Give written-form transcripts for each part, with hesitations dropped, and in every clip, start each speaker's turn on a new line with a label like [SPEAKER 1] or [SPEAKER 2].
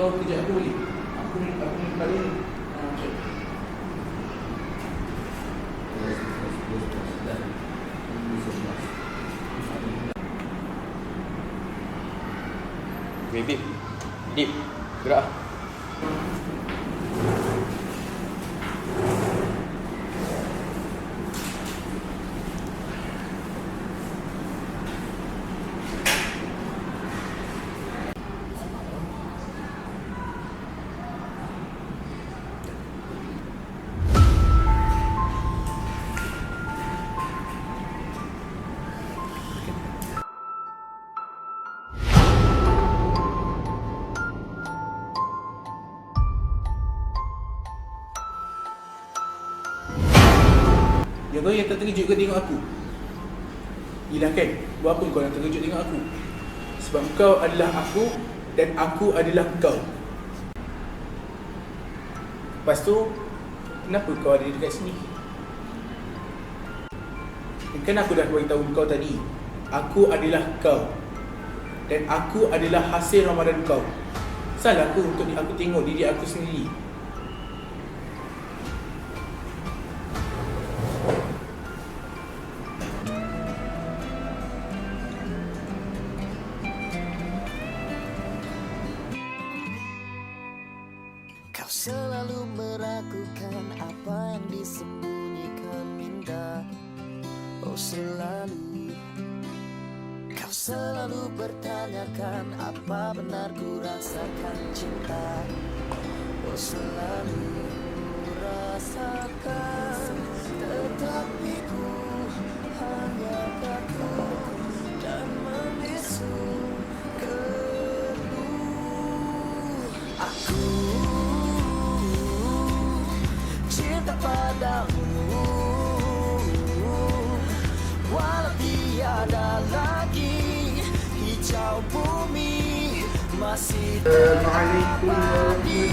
[SPEAKER 1] kau kejap aku boleh? Aku ni paling cek.
[SPEAKER 2] Baby, Dip, gerak.
[SPEAKER 1] Yang kau yang terkejut kau tengok aku. Yelah kan, buat apa kau yang terkejut tengok aku? Sebab kau adalah aku dan aku adalah kau. Lepas tu, kenapa kau ada dekat sini? Kan aku dah beritahu kau tadi, aku adalah kau dan aku adalah hasil Ramadan kau. Salah aku untuk aku tengok diri aku sendiri.
[SPEAKER 3] Kau selalu meragukan apa yang disembunyikan minda. Oh selalu kau selalu bertanyakan apa benar ku rasakan cinta. Oh selalu rasakan, tetapi ku hanya takut dan membisu keluh. Aku cinta padamu, walau tiada lagi hijau bumi masih terabadi.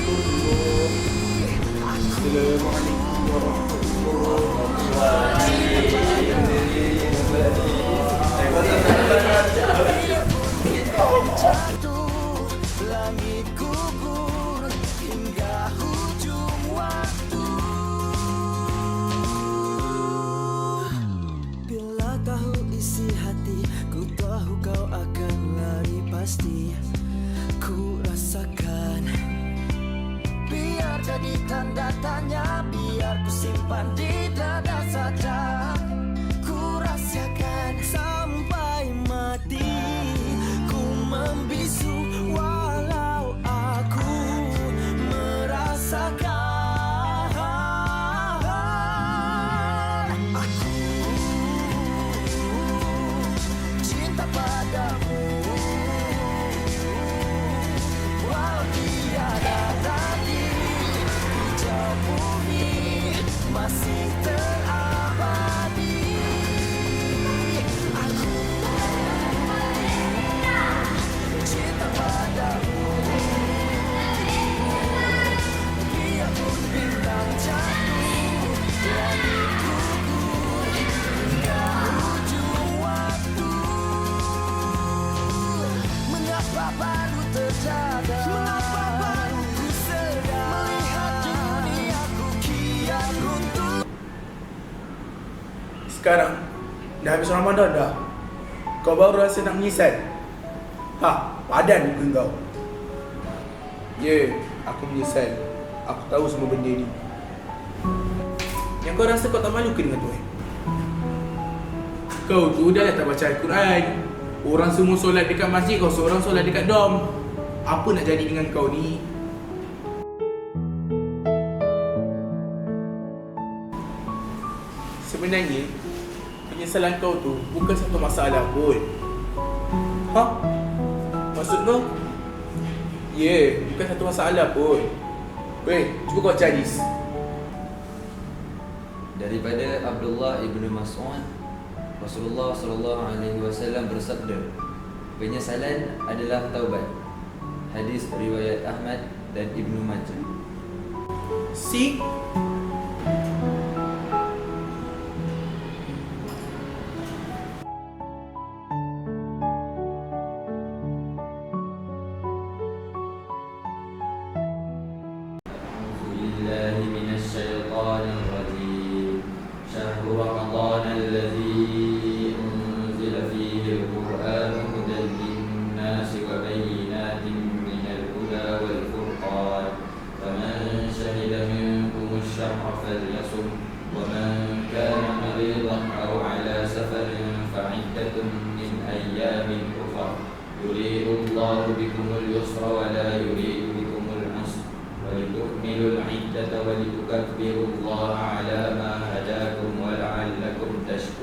[SPEAKER 3] Jatuh langit gugur hingga hujung waktu. Bila tahu isi hati, ku tahu kau akan lari pasti. Ku rasakan, biar jadi tanda tanya, biar ku simpan di dada saja. Ku rasakan sampai mati, ku membisu walau aku merasakan. Aku cinta padamu, walau tiada lagi hijau bumi masih terabadi. Aku cinta padamu, biarpun bintang jatuh, langit gugur hingga ujung waktu. Mengapa baru terjaga? Mengapa baru ku sedar melihat duniaku kian runtuh?
[SPEAKER 1] Sekarang dah habis Ramadan dah. Kau baru rasa nak menyesal? Padan muka kau. Ya, aku menyesal. Aku tahu semua benda ni. Yang kau rasa kau tak malu ke dengan Tuhan? Kau tu dah tak baca Al-Quran. Orang semua solat dekat masjid, kau seorang solat dekat dom. Apa nak jadi dengan kau ni? Sebenarnya penyesalan kau tu bukan satu masalah pun. Maksud kau? Ya, bukan satu masalah pun. Weh, cuba kau cari.
[SPEAKER 4] Daripada Abdullah ibnu Mas'ud, Rasulullah SAW bersabda, penyesalan adalah taubat. Hadis riwayat Ahmad dan Ibnu Majah.
[SPEAKER 1] Si
[SPEAKER 4] الشيطان الرجيم شهر رمضان الذي أنزل فيه القرآن هدى للناس وبينات من الهدى والفرقان فمن شهد منكم الشهر فليصم ومن كان مريضا أو على سفر فعدة من أيام أخر يريد الله بكم اليسر ولا يريد بكم العسر ولتكملوا العدة ولتكبروا الله على ما هداكم ولعلكم تشكرون